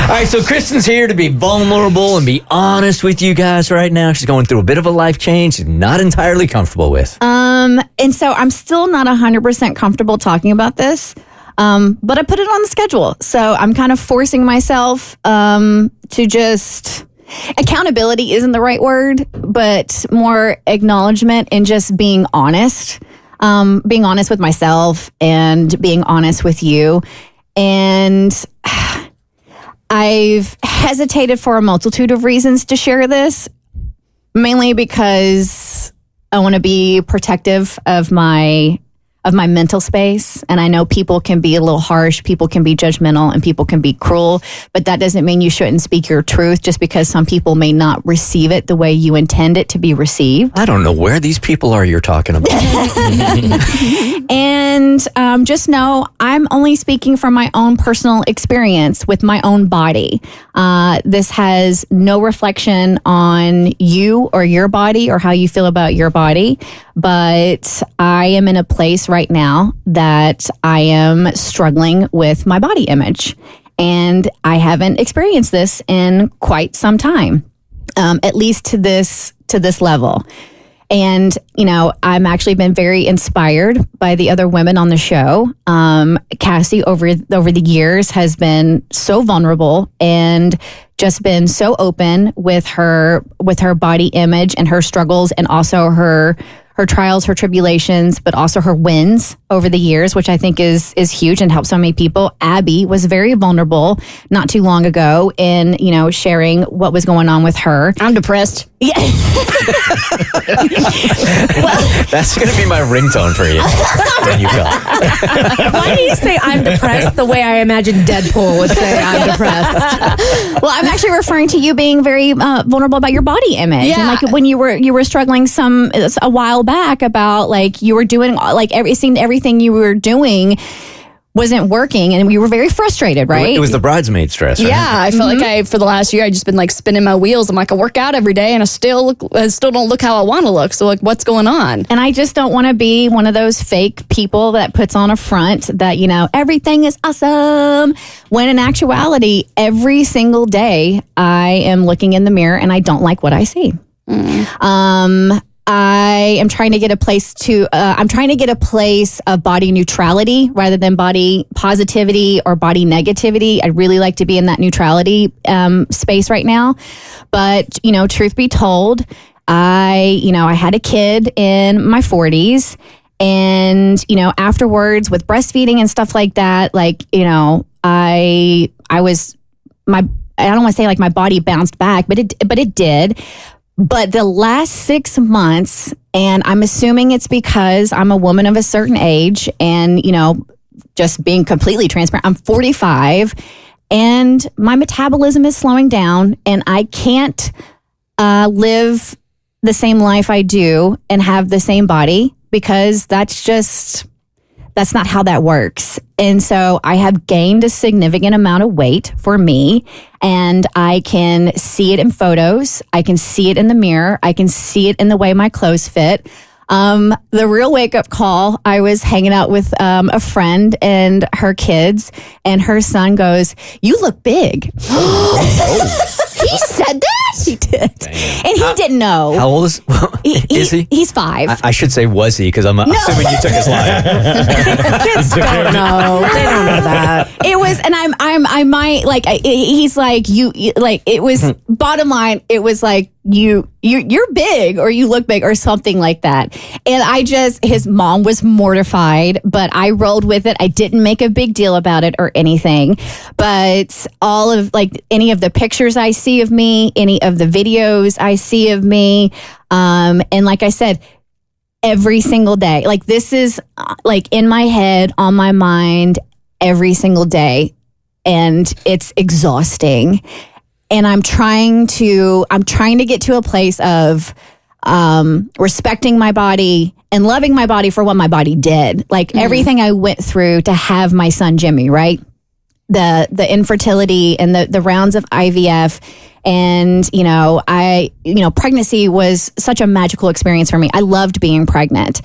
right, so Kristin's here to be vulnerable and be honest with you guys right now. She's going through a bit of a life change she's not entirely comfortable with. And so I'm still not 100% comfortable talking about this, but I put it on the schedule. So I'm kind of forcing myself to just... Accountability isn't the right word, but more acknowledgement and just being honest. Being honest with myself and being honest with you. And I've hesitated for a multitude of reasons to share this, mainly because I want to be protective of my mental space. And I know people can be a little harsh, people can be judgmental, and people can be cruel, but that doesn't mean you shouldn't speak your truth just because some people may not receive it the way you intend it to be received. I don't know where these people are you're talking about. And just know I'm only speaking from my own personal experience with my own body. This has no reflection on you or your body or how you feel about your body. But I am in a place right now that I am struggling with my body image. And I haven't experienced this in quite some time, at least to this level. And, you know, I'm actually been very inspired by the other women on the show. Cassie over the years has been so vulnerable and just been so open with her body image and her struggles, and also her trials, her tribulations, but also her wins over the years, which I think is huge and helps so many people. Abby was very vulnerable not too long ago in, you know, sharing what was going on with her. I'm depressed. Yeah. Well, that's going to be my ringtone for you when you go. Why do you say I'm depressed the way I imagine Deadpool would say I'm depressed? Well, I'm actually referring to you being very vulnerable about your body image. Yeah. And like when you were struggling a while back about like you were doing like everything you were doing wasn't working, and we were very frustrated, right? It was the bridesmaid stress, right? Yeah, I felt like for the last year, I just been like spinning my wheels. I'm like, I work out every day, and I still don't look how I want to look. So like, what's going on? And I just don't want to be one of those fake people that puts on a front that, you know, everything is awesome. When in actuality, every single day I am looking in the mirror and I don't like what I see. I am trying to get a place of body neutrality rather than body positivity or body negativity. I'd really like to be in that neutrality space right now. But, you know, truth be told, I had a kid in my 40s, and, you know, afterwards with breastfeeding and stuff like that, like, you know, I don't want to say like my body bounced back, but it did. But the last 6 months, and I'm assuming it's because I'm a woman of a certain age, and, you know, just being completely transparent, I'm 45 and my metabolism is slowing down, and I can't live the same life I do and have the same body, because that's not how that works. And so I have gained a significant amount of weight for me, and I can see it in photos. I can see it in the mirror. I can see it in the way my clothes fit. The real wake-up call, I was hanging out with a friend and her kids, and her son goes, "You look big." He said that? He did. Damn. And he didn't know. How old is he? He's 5. I should say was he, because I'm assuming you took his life. Kids don't know. They don't know that. It was, and I might, like, he's like, you, like, it was, bottom line, it was like, you're big, or you look big, or something like that. And his mom was mortified, but I rolled with it. I didn't make a big deal about it or anything. But all of, like, any of the pictures I see of me, any of the videos I see of me, and like I said, every single day, like, this is like in my head, on my mind, every single day. And it's exhausting. And I'm trying to get to a place of respecting my body and loving my body for what my body did. Like everything I went through to have my son Jimmy, right? The infertility and the rounds of IVF, and, you know, pregnancy was such a magical experience for me. I loved being pregnant.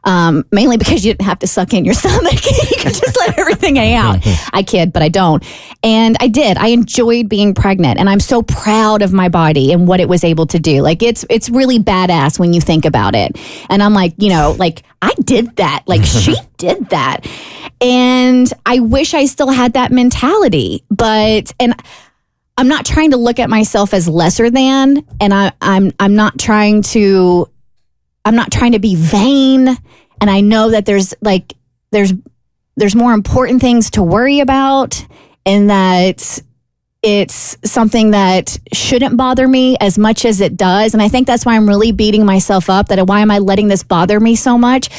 mainly because you didn't have to suck in your stomach. You could just let everything hang out. I kid, but I don't. And I did. I enjoyed being pregnant, and I'm so proud of my body and what it was able to do. Like it's really badass when you think about it. And I'm like, like I did that. Like she did that. And I wish I still had that mentality, and I'm not trying to look at myself as lesser than, and I'm not trying to be vain. And I know that there's more important things to worry about, and that it's something that shouldn't bother me as much as it does. And I think that's why I'm really beating myself up, that why am I letting this bother me so much?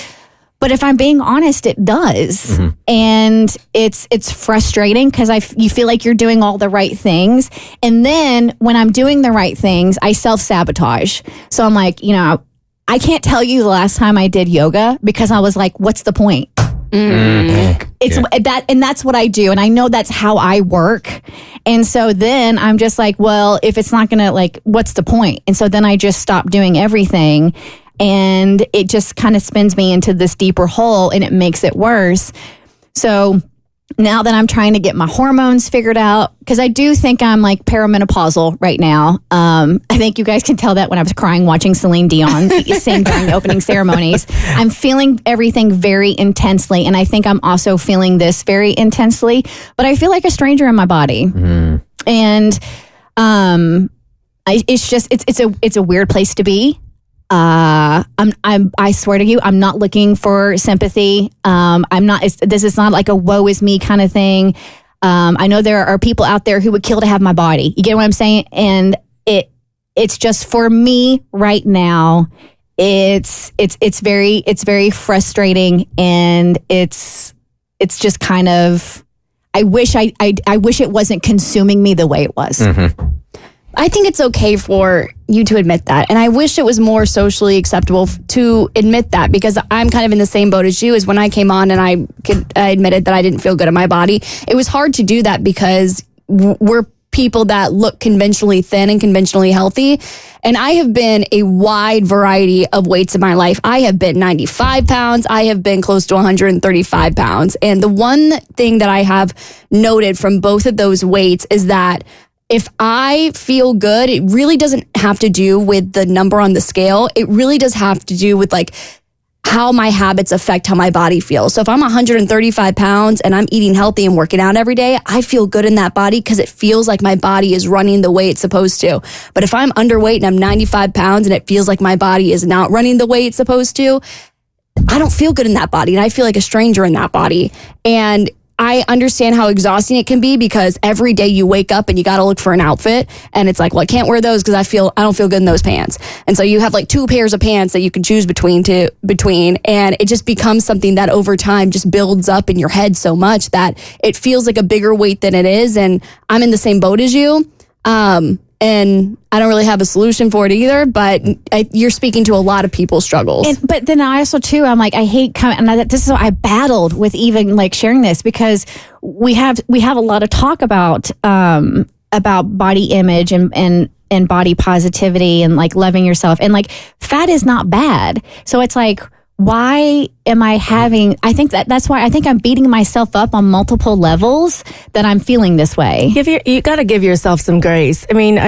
But if I'm being honest, it does. And it's frustrating because you feel like you're doing all the right things. And then when I'm doing the right things, I self-sabotage. So I'm like, I can't tell you the last time I did yoga because I was like, what's the point? It's that, and that's what I do. And I know that's how I work. And so then I'm just like, well, if it's not going to, what's the point? And so then I just stop doing everything. And it just kind of spins me into this deeper hole, and it makes it worse. So now that I'm trying to get my hormones figured out, because I do think I'm perimenopausal right now. I think you guys can tell that when I was crying watching Celine Dion sing during the opening ceremonies. I'm feeling everything very intensely, and I think I'm also feeling this very intensely. But I feel like a stranger in my body, and it's a weird place to be. I swear to you, I'm not looking for sympathy. This is not like a woe is me kind of thing. I know there are people out there who would kill to have my body. You get what I'm saying? And it's just for me right now. It's very frustrating, and it's just kind of, I wish it wasn't consuming me the way it was. I think it's okay for you to admit that. And I wish it was more socially acceptable to admit that, because I'm kind of in the same boat as you. As when I came on and I admitted that I didn't feel good in my body, it was hard to do that because we're people that look conventionally thin and conventionally healthy. And I have been a wide variety of weights in my life. I have been 95 pounds. I have been close to 135 pounds. And the one thing that I have noted from both of those weights is that if I feel good, it really doesn't have to do with the number on the scale. It really does have to do with how my habits affect how my body feels. So if I'm 135 pounds and I'm eating healthy and working out every day, I feel good in that body because it feels like my body is running the way it's supposed to. But if I'm underweight and I'm 95 pounds and it feels like my body is not running the way it's supposed to, I don't feel good in that body, and I feel like a stranger in that body. And I understand how exhausting it can be because every day you wake up and you got to look for an outfit, and it's like, well, I can't wear those because I don't feel good in those pants. And so you have 2 pairs of pants that you can choose between, and it just becomes something that over time just builds up in your head so much that it feels like a bigger weight than it is. And I'm in the same boat as you. And I don't really have a solution for it either, but you're speaking to a lot of people's struggles. But then I also too, I'm like, I hate coming, and this is why I battled with even sharing this, because we have a lot of talk about body image and body positivity and loving yourself, and fat is not bad. So it's why am I having, I think that's why I think I'm beating myself up on multiple levels that I'm feeling this way. You got to give yourself some grace. I mean,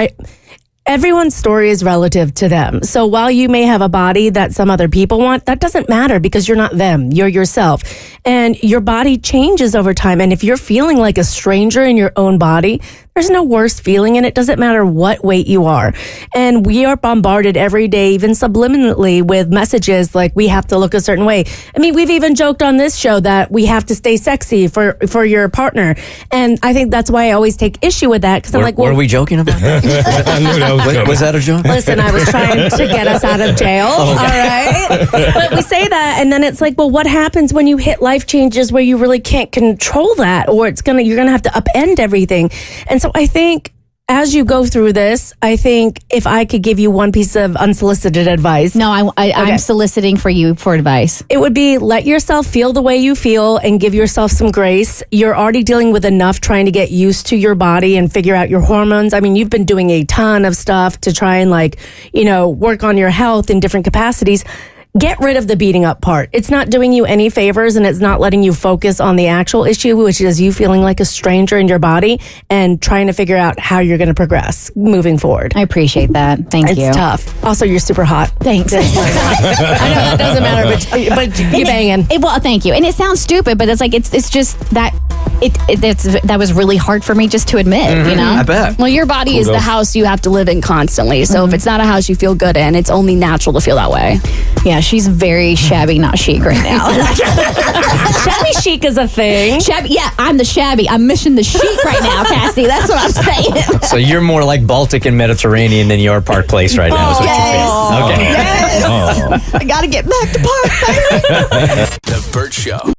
everyone's story is relative to them. So while you may have a body that some other people want, that doesn't matter because you're not them. You're yourself. And your body changes over time. And if you're feeling like a stranger in your own body, there's no worse feeling, and it doesn't matter what weight you are. And we are bombarded every day, even subliminally, with messages like we have to look a certain way. I mean, we've even joked on this show that we have to stay sexy for your partner. And I think that's why I always take issue with that, because I'm like, well, were we joking about that? I knew that was coming. Was that a joke? Listen, I was trying to get us out of jail. All right. But we say that, and then it's like, well, what happens when you hit life changes where you really can't control that, or you're gonna have to upend everything? And so I think as you go through this, I think if I could give you one piece of unsolicited advice. No, I'm soliciting for you for advice. It would be, let yourself feel the way you feel and give yourself some grace. You're already dealing with enough trying to get used to your body and figure out your hormones. I mean, you've been doing a ton of stuff to try and work on your health in different capacities. get rid of the beating up part. It's not doing you any favors, and it's not letting you focus on the actual issue, which is you feeling like a stranger in your body and trying to figure out how you're going to progress moving forward. I appreciate that. Thank you. It's tough. Also, you're super hot. Thanks. I know that doesn't matter, but you're banging. Well, thank you. And it sounds stupid, but it's like it's just that that was really hard for me just to admit. You know, I bet. Well, your body is the house you have to live in constantly. So if it's not a house you feel good in, it's only natural to feel that way. Yeah, she's very shabby, not chic right now. Shabby chic is a thing. Shabby, yeah, I'm the shabby. I'm missing the chic right now, Cassie. That's what I'm saying. So you're more like Baltic and Mediterranean than your Park Place right now, is what you're feeling. Okay. Yes. I got to get back to Park. The Bert Show.